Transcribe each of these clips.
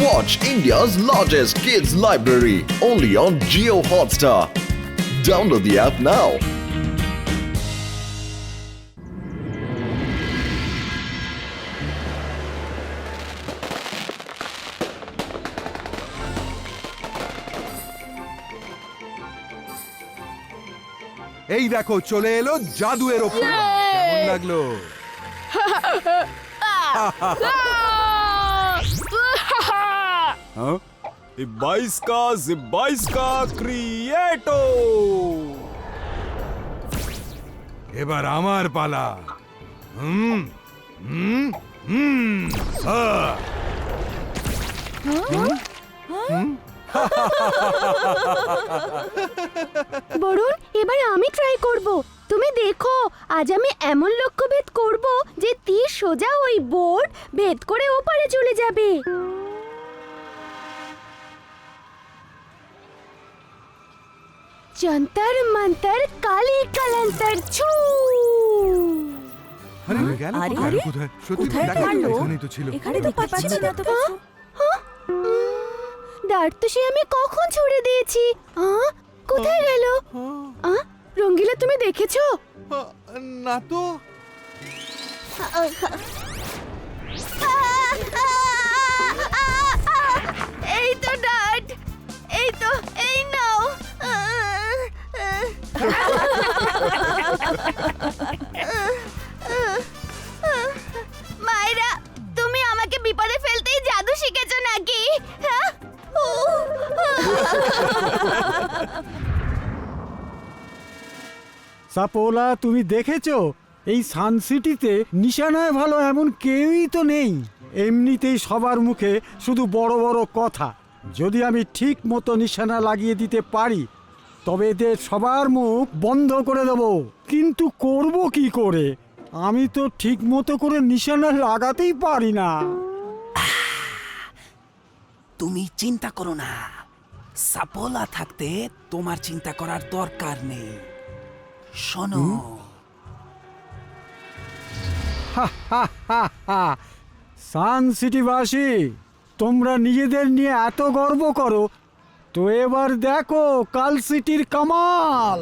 Watch India's largest kids library only on Jio Hotstar. Download the app now. এই দেখো চলে এলো জাদুয়ের ওপর। কেমন লাগলো? हाँ? ये 22 का क्रिएटो। এবার আমার পালা। হুম হুম হুম হ্যাঁ। বরুণ, এবার আমি ট্রাই করব। তুমি দেখো, আজ আমি এমন লক্ষ্যভেদ করব যে তীর সোজা ওই বোর্ড ভেদ করে ওপারে চলে যাবে। যন্তর মন্তর কালি কলন্তর ছু। আরে গেল কোথায়? কোথায়? সত্যি তো দেখা এখানেই তো ছিল। এখানে দেখতে পাচ্ছি না তো। ডার্ট তো সে আমি কখন ছুড়ে দিয়েছি। কোথায় গেল? রঙ্গিলা, তুমি দেখেছো? না তো। এই তো ডার্ট, এই তো, এই নাও। মায়েরা, তুমি আমাকে বিপদে ফেলতেই জাদু শিখেছো নাকি? হ্যাঁ? সাপোলা, তুমি দেখেছো এই সানসিটিতে নিশানায় ভালো এমন কেউই তো নেই। এমনিতেই সবার মুখে শুধু বড় বড় কথা। যদি আমি ঠিক মতো নিশানা লাগিয়ে দিতে পারি তবে এদের সবার মুখ বন্ধ করে দেব। কিন্তু করব কি করে? আমি তো ঠিক মতো করে নিশানা লাগাতেই পারি না। তুমি চিন্তা করো না, সাপোলা থাকতে তোমার চিন্তা করার দরকার নেই। শোনো, সান সিটিবাসী, তোমরা নিজেদের নিয়ে এত গর্ব করো, তো এবার দেখো কাল সিটির কামাল।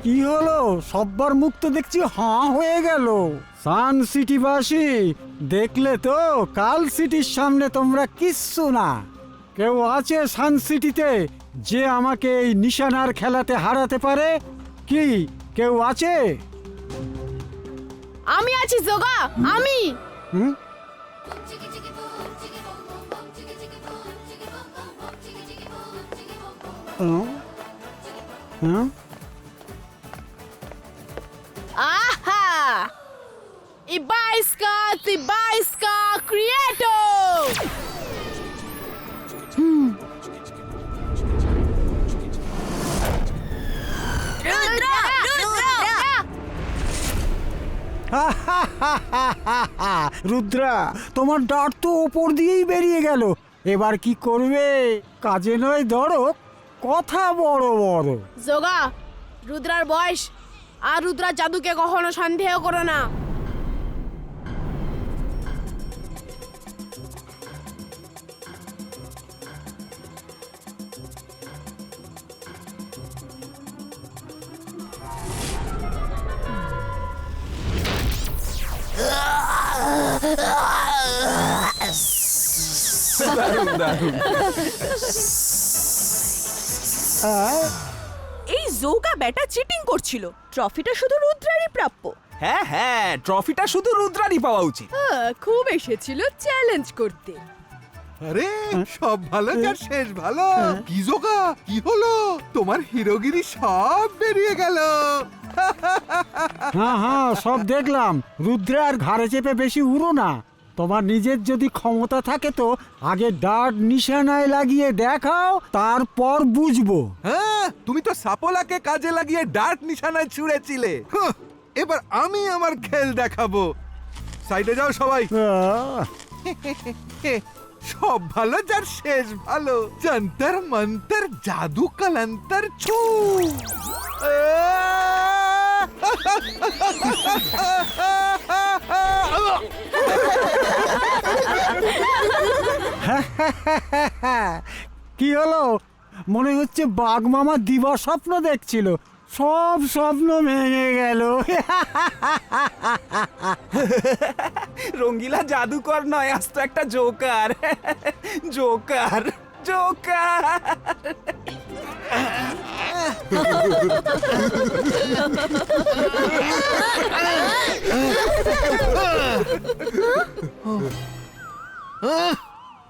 কি হলো? সব্বার মুখ তো দেখছি হাঁ হয়ে গেল। সান সিটিবাসী, দেখলে তো কাল সিটির সামনে তোমরা কিচ্ছু না। কেউ আছে সান সিটিতে যে আমাকে এই নিশানার খেলাতে হারাতে পারে? কি কেউ আছে? আমি আছি যোগা, আমি। হুম? হুম? আহা! Ibaiska Creato! রুদ্রা, তোমার ডাট তো ওপর দিয়েই বেরিয়ে গেল। এবার কি করবে? কাজে নয় ধরো, কথা বড় বড়। যোগা, রুদ্রার বয়স আর রুদ্রার জাদুকে কখনো সন্দেহ করো না। এই জোগা ব্যাটা চিটিং করছিল। ট্রফিটা শুধু রুদ্রারই প্রাপ্য। হ্যাঁ হ্যাঁ, ট্রফিটা শুধু রুদ্রারই পাওয়া উচিত। খুব এসেছিল চ্যালেঞ্জ করতে। আরে সব ভালো যার শেষ ভালো। কি জোগা, কি হলো? তোমার হিরোগিরি সব বেরিয়ে গেল। হ্যাঁ হ্যাঁ, সব দেখলাম। রুদ্রার ঘাড়ে চেপে বেশি উড়ো না। তোমার নিজের যদি ক্ষমতা থাকে তো আগে ডার্ট নিশানায় লাগিয়ে দেখাও, তারপর বুঝবো। হ্যাঁ, তুমি তো সাপোলাকে কাজে লাগিয়ে ডার্ট নিশানায় ছুঁড়েছিলে। এবার আমি আমার খেল দেখাবো। সাইডে যাও সবাই। সব ভালো যার শেষ ভালো। যন্তর মন্তর জাদু কালান্তর ছু। কি হলো? মনে হচ্ছে বাঘ মামা দিবা স্বপ্ন দেখছিল, সব স্বপ্ন ভেঙে গেল। রঙ্গিলা জাদুকর নয়, আজ তো একটা জোকার। Joker Joker.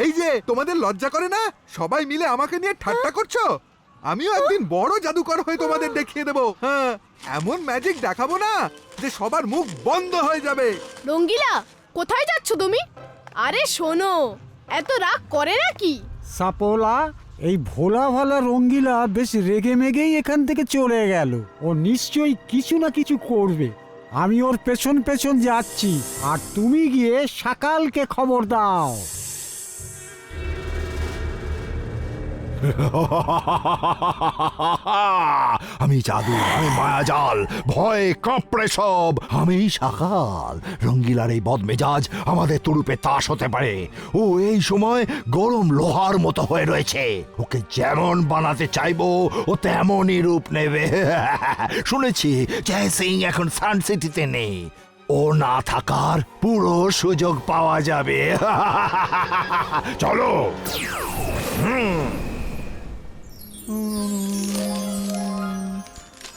এই যে তোমাদের লজ্জা করে না? সবাই মিলে আমাকে নিয়ে ঠাট্টা করছো। আমিও একদিন বড় জাদুকর হয়ে তোমাদের দেখিয়ে দেবো। হ্যাঁ, এমন ম্যাজিক দেখাবো না যে সবার মুখ বন্ধ হয়ে যাবে। রঙ্গিলা, কোথায় যাচ্ছ তুমি? আরে শোনো, এত রাগ করে নাকি? সাপোলা, এই ভোলা ভালা রঙ্গিলা বেশ রেগে মেগেই এখান থেকে চলে গেল। ও নিশ্চয়ই কিছু না কিছু করবে। আমি ওর পেছন পেছন যাচ্ছি, আর তুমি গিয়ে সকালকে খবর দাও। আমি জাদু, আমি মায়াজাল, ভয়ে কাঁপড়ে সব। আমি সকাল। রঙ্গিলার এই বদমেজাজ আমাদের তুরুপে তাস হতে পারে। ও এই সময় গরম লোহার মতো হয়ে রয়েছে। ওকে যেমন বানাতে চাইবো ও তেমনই রূপ নেবে। শুনেছি জয় সিং এখন সান সিটিতে নেই। ও না থাকার পুরো সুযোগ পাওয়া যাবে। চলো।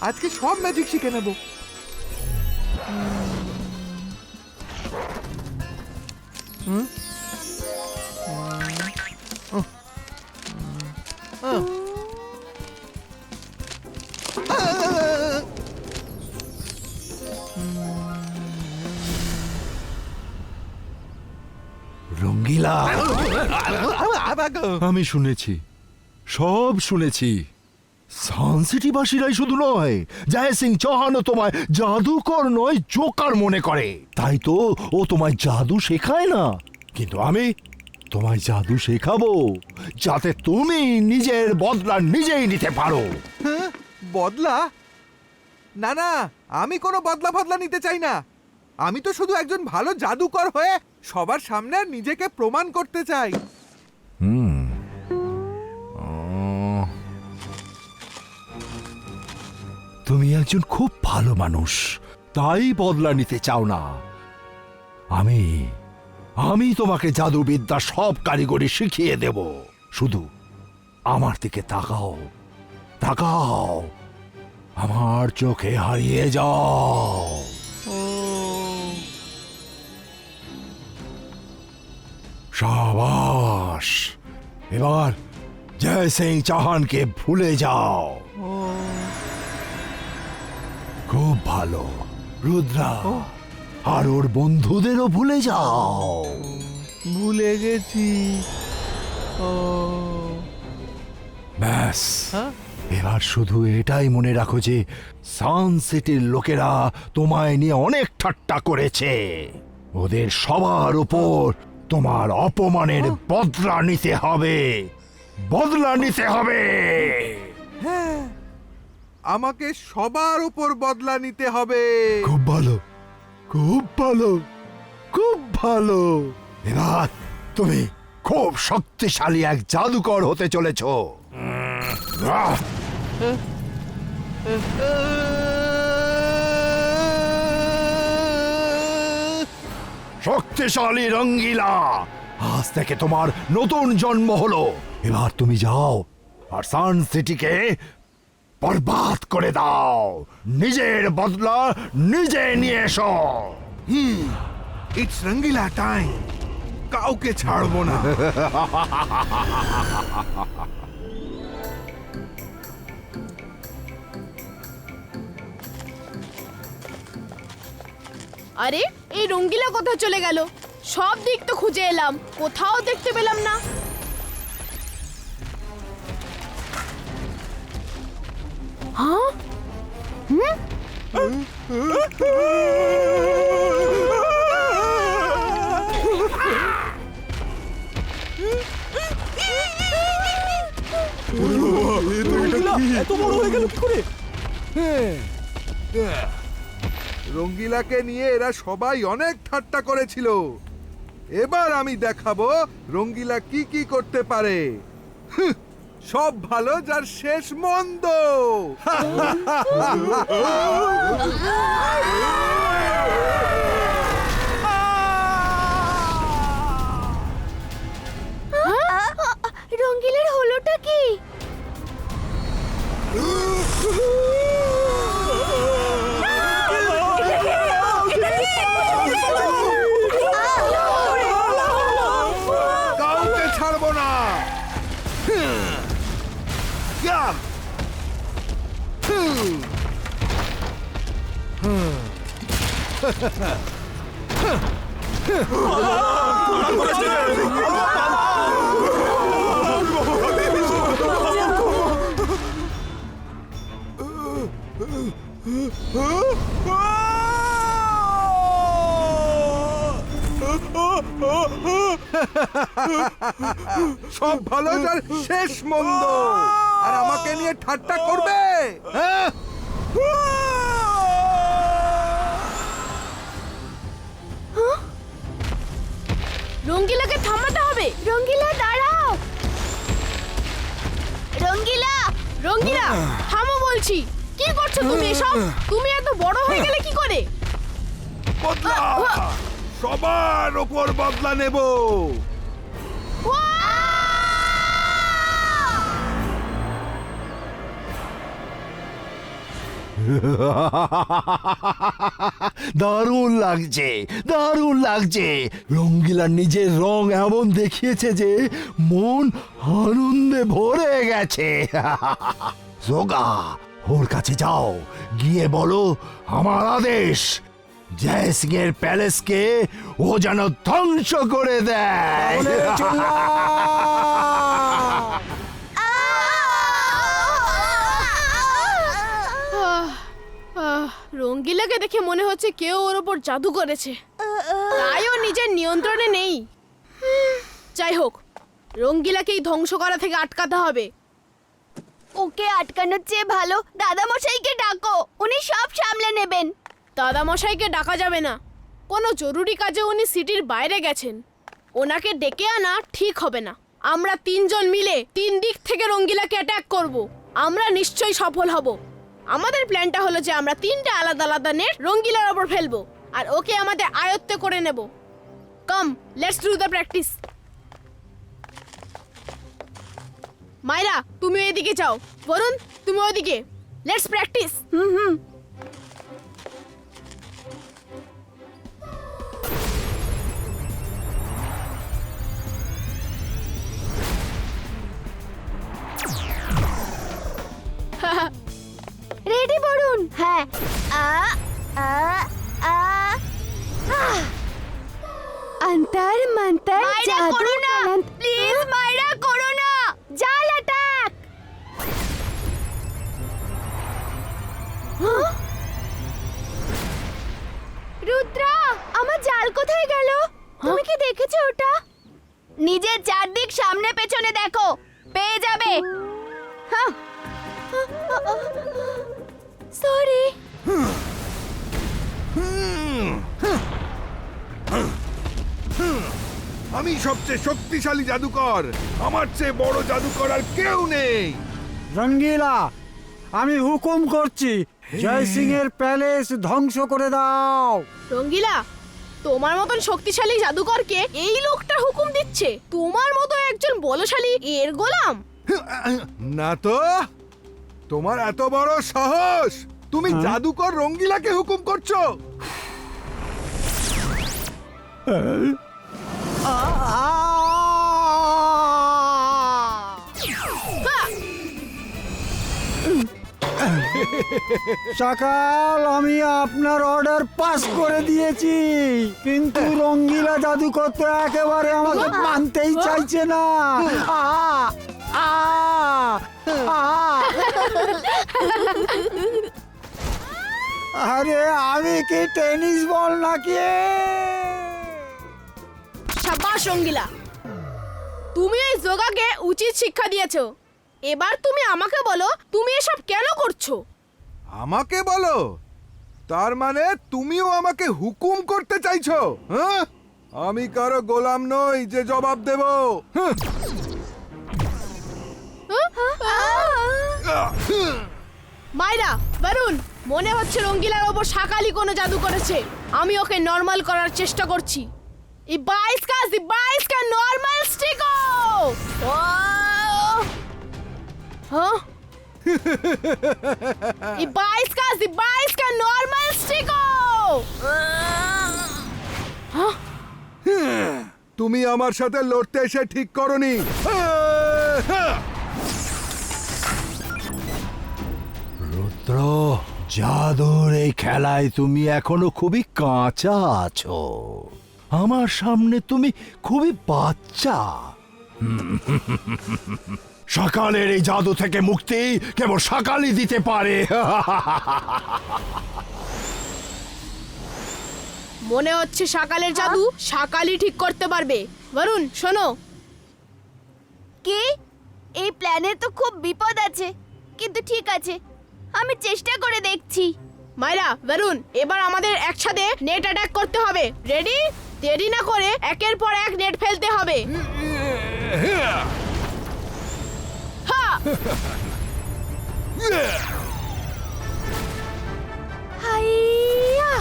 আজকে সব ম্যাজিক শিখে নেব। রঙ্গিলা, আমি শুনেছি, সব শুনেছি। সানসিটিবাসীরাই শুধু নয়, জয় সিং চৌহানও তোমায় জাদুকর নয় জোকার মনে করে। তাই তো ও তোমায় জাদু শেখায় না। কিন্তু আমি তোমায় জাদু শেখাবো যাতে তুমি নিজের বদলা নিজেই নিতে পারো। হ্যাঁ, বদলা? না না, আমি কোনো বদলা ফদলা নিতে চাই না। আমি তো শুধু একজন ভালো জাদুকর হয়ে সবার সামনে নিজেকে প্রমাণ করতে চাই। তুমি একজন খুব ভালো মানুষ, তাই বদলা নিতে চাও না। আমি তোমাকে জাদুবিদ্যা সব কারিগরি শিখিয়ে দেব। শুধু আমার দিকে তাকাও, তাকাও, আমার চোখে হারিয়ে যাও। শাবাশ, এবার জয় সিং চৌহানকে ভুলে যাও। খুব ভালো। রুদ্রা, আর ওর বন্ধুদেরও ভুলে যাও। ভুলে গেছি। ব্যাস, এবার শুধু এটাই মনে রাখো যে সান সিটির লোকেরা তোমায় নিয়ে অনেক ঠাট্টা করেছে। ওদের সবার উপর তোমার অপমানের বদলা নিতে হবে। বদলা নিতে হবে। হ্যাঁ, আমাকে সবার উপর বদলা নিতে হবে। খুব ভালো, খুব ভালো, খুব ভালো। এবার তুমি খুব শক্তিশালী এক জাদুকর হতে চলেছ। শক্তিশালী রঙ্গিলা, আজ থেকে তোমার নতুন জন্ম হলো। এবার তুমি যাও আর সান সিটিকে বরবাদ করে দাও। নিজের বদলা নিজে নিয়ে এসো। It's Rangila time. কাউকে ছাড়বো না। আরে এই রঙ্গিলা কোথায় চলে গেল? সব দিক তো খুঁজে এলাম, কোথাও দেখতে পেলাম না। হ্যাঁ, রঙ্গিলা এত বড় হয়ে গেল কি করে? রঙ্গিলাকে নিয়ে এরা সবাই অনেক ঠাট্টা করেছিল। এবার আমি দেখাবো রঙ্গিলা কি কি করতে পারে। হুঁ, সব ভালো যার শেষ মন্দ। রঙ্গিলার হলোটা কি? কাউকে ছাড়বো না। ইয়া! হুঁ! সব ভালো যার শেষ মন্দ। আর আমাকে নিয়ে ঠাট্টা করবে? হ্যাঁ? রঙ্গিলাকে থামাতে হবে। রঙ্গিলা দাঁড়াও। রঙ্গিলা! রঙ্গিলা থামো বলছি। কি করছো তুমি এসব? তুমি এত বড় হয়ে গেলে কি করে? বদলা! সবার ওপর বদলা নেব। দারুণ লাগছে, দারুণ লাগছে। রঙ্গিলা নিজের রং এমন দেখিয়েছে যে মন আনন্দে ভরে গেছে। যোগা, ওর কাছে যাও, গিয়ে বলো আমার আদেশ, জয় সিং এর প্যালেসকে ও যেন ধ্বংস করে দেয়। রঙ্গিলাকে দেখে মনে হচ্ছে কেউ ওর ওপর জাদু করেছে, তাই ও নিজের নিয়ন্ত্রণে নেই। যাই হোক, রঙ্গিলাকেই ধ্বংস করা থেকে আটকাতে হবে। ওকে আটকানোর চেয়ে ভালো দাদামশাইকে ডাকো, উনি সব সামলে নেবেন। দাদামশাইকে ডাকা যাবে না, কোনো জরুরি কাজে উনি সিটির বাইরে গেছেন। ওনাকে ডেকে আনা ঠিক হবে না। আমরা তিনজন মিলে তিন দিক থেকে রঙ্গিলাকে অ্যাটাক করব। আমরা নিশ্চয়ই সফল হব। আমাদের প্ল্যানটা হলো যে আমরা তিনটা আলাদা আলাদা নেট রঙ্গিলার ওপর ফেলবো আর ওকে আমাদের আয়ত্তে করে নেব। কাম, লেটস ডু দ্য প্র্যাকটিস। মাইরা, তুমি এদিকে যাও, বরুণ তুমি ওদিকে। Let's practice. রেডি বরুণ? হ্যাঁ। অন্তর মন্তর জাদু প্লিজ মাইরা করো না। জাল অ্যাটাক। রুদ্রা, আমার জাল কোথায় গেল? তুমি কি দেখেছো ওটা? নিজের চারদিক সামনে পেছনে দেখো, পেয়ে যাবে। হ্যাঁ, সরি। আমি সবচেয়ে শক্তিশালী জাদুকর। আমার চেয়ে বড় জাদুকর আর কেউ নেই। রঙ্গিলা, আমি হুকুম করছি, জয় সিং এর প্যালেস ধ্বংস করে দাও। রঙ্গিলা, তোমার মতন শক্তিশালী জাদুকরকে এই লোকটা হুকুম দিচ্ছে? তোমার মতো একজন বলশালী এর গোলাম? না তো, তোমার এত বড় সাহস! তুমি জাদুকর রঙ্গিলাকে হুকুম করছো? সকাল, আমি আপনার অর্ডার পাস করে দিয়েছি, কিন্তু রঙ্গিলা জাদুকর তো একেবারে আমাকে মানতেই চাইছে না। আরে আমি কি টেনিস বল নাকি? সাবাস রঙ্গিলা, তুমি এই যোগাকে উচিত শিক্ষা দিয়েছো। এবার তুমি আমাকে বলো তুমি এসব কেন করছো? আমাকে বলো, তার মানে তুমিও আমাকে হুকুম করতে চাইছো? হ্যাঁ, আমি কারো গোলাম নই যে জবাব দেব। হ্যাঁ। মাইরা, বরুণ, মনে হচ্ছে রঙ্গিলার ওপর শাকালি কোনো জাদু করেছে। আমি ওকে নরমাল করার চেষ্টা করছি। ইবাইসকা নরমাল স্টিকো। হ্যাঁ, ইবাইসকা নরমাল স্টিকো। তুমি আমার সাথে লড়তে এসে ঠিক করনি। রুদ্র, জাদুর এই খেলায় তুমি এখনো খুবই কাঁচা আছো। আমার সামনে তুমি খুবই বাচ্চা। সকালের এই জাদু থেকে মুক্তি কেবল সকালই দিতে পারে। মনে হচ্ছে শাকালের জাদু শাকালি ঠিক করতে পারবে। বরুণ, শোনো। কি? এই প্ল্যানে তো খুব বিপদ আছে, কিন্তু ঠিক আছে, আমি চেষ্টা করে দেখছি। মাইরা, বরুণ, এবার আমাদের একসাথে নেট অ্যাটাক করতে হবে। রেডি? দেরি না করে একের পর এক নেট ফেলতে হবে। হ্যাঁ। হাইয়া!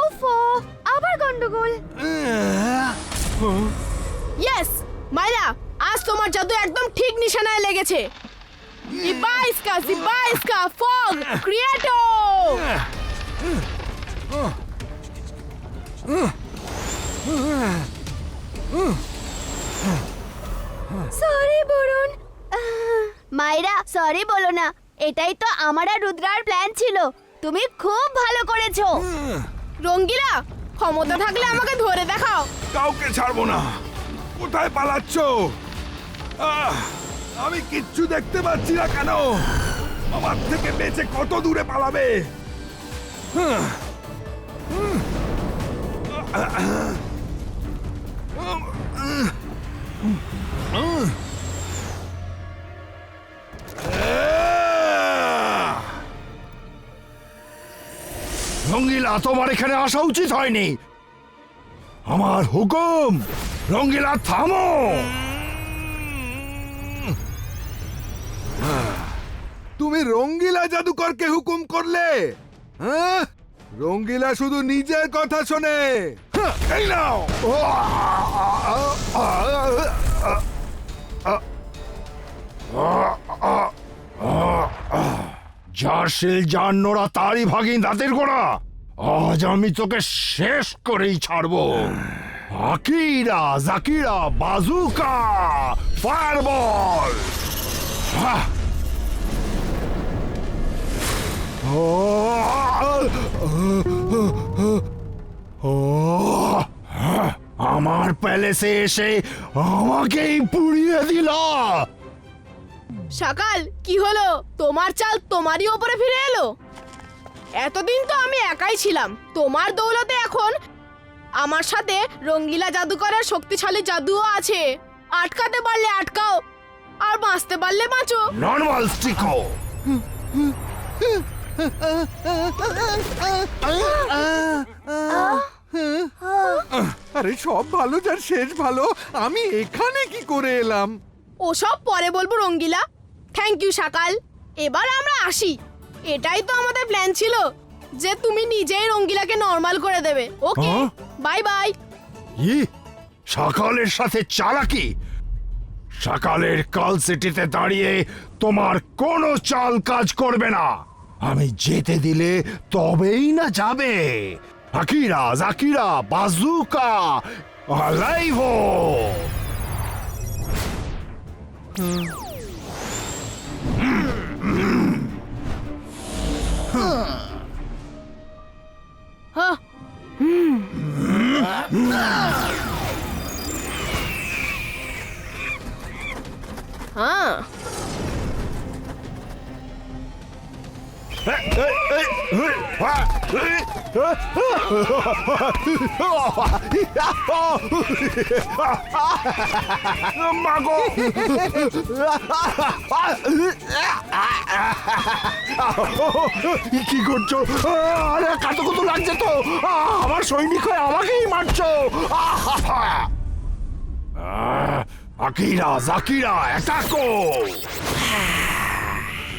ওফো, আবার গন্ডগোল। ইয়েস, মাইরা, আজ তোমার জাদু একদম ঠিক নিশানায় লেগেছে। জিবাইসকা ফগ ক্রিয়েটো। সরি বরুণ। মাইরা, সরি বলো না, এটাই তো আমার আর রুদ্রার প্ল্যান ছিল। তুমি খুব ভালো করেছো। রঙ্গিলা, ক্ষমতা থাকলে আমাকে ধরে দেখাও। কাউকে ছাড়বো না। কোথায় পালাচ্ছ? আমি কিচ্ছু দেখতে পাচ্ছি না কেন? আমার থেকে বেঁচে কত দূরে পালাবে? রঙ্গিলা, তোমার এখানে আসা উচিত হয়নি। আমার হুকুম, রঙ্গিলা থামো। তুমি রঙ্গিলা জাদুকরকে হুকুম করলে? হ্যাঁ, রঙ্গিলা শুধু নিজের কথা শোনে। হ্যাঁ, এই নাও। যার শিল যার নোড়া তারই ভাগিন দাঁতের গোড়া। আজ আমি তোকে শেষ করেই ছাড়বো। Akira, জাকিরা, বাজুকা, fireball. আমার প্যালেসে এসে আমাকেই পুড়িয়ে দিলা। শাকাল, কি হলো? তোমার চাল তোমারই ওপরে ফিরে এলো। এতদিন তো আমি একাই ছিলাম। তোমার দৌলতে এখন আমার সাথে রঙ্গিলা জাদুকরের শক্তিশালী জাদুও আছে। আটকাতে পারলে আটকাও, আর বাঁচতে পারলে বাঁচো। নরমাল স্টিকো। আরে সব ভালো যার শেষ ভালো। আমি এখানে কি করে এলাম? ওসব পরে বলবো রঙ্গিলা। থ্যাংক ইউ শাকাল। এবার আমরা আসি। এটাই তো আমাদের প্ল্যান ছিল, যে তুমি নিজেই রঙ্গিলাকে নরমাল করে দেবে। ওকে, বাই বাই। সকালের সাথে চালাকি? সকালের কাল সিটিতে দাঁড়িয়ে তোমার কোনো চাল কাজ করবে না। আমি যেতে দিলে তবেই না যাবে। আকিরা, জাকিরা, বাজুকা, আলাইভো। হ্যাঁ। হ্যাঁ। মাগো কি করছো? আরে কাতো কত লাগছে তো। আমার সৈনিক হয়ে আমাকেই মারছো। আকিরা জাকিরা অ্যাটাকো।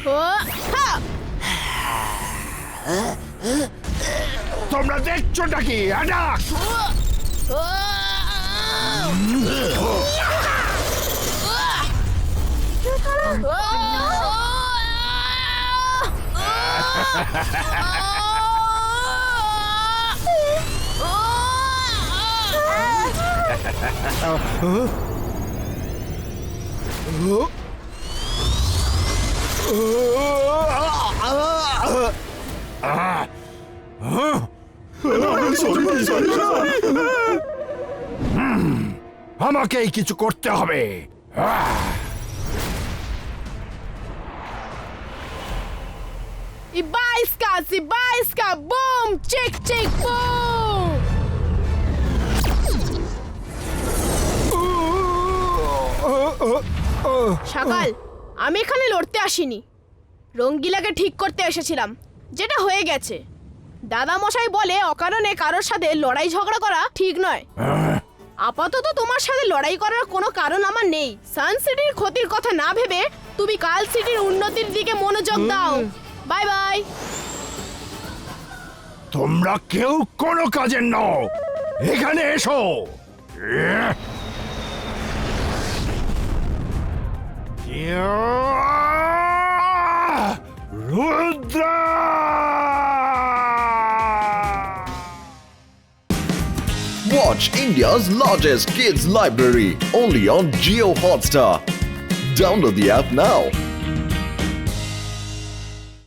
ও, হা! তোমরা দেখছোটা কি? অ্যাটাক! ও, আমাকেই কিছু করতে হবে। Ibaiska, boom, check, boom! সকাল, আমি এখানে লড়তে আসিনি, রঙ্গিলাকে ঠিক করতে এসেছিলাম, যেটা হয়ে গেছে। দাদা মশাই বলে অকারণে কারোর সাথে লড়াই ঝগড়া করা ঠিক নয়। আপাতত তোমার সাথে লড়াই করার কোনো কারণ আমার নেই। সান সিটির ক্ষতির কথা না ভেবে তুমি কাল সিটির উন্নতির দিকে মনোযোগ দাও। Bye bye. তোমরা কেউ কোনো কাজের নও, এখানে এসো। Rudra! Watch India's largest kids library only on Geo Hotstar. Download the app now.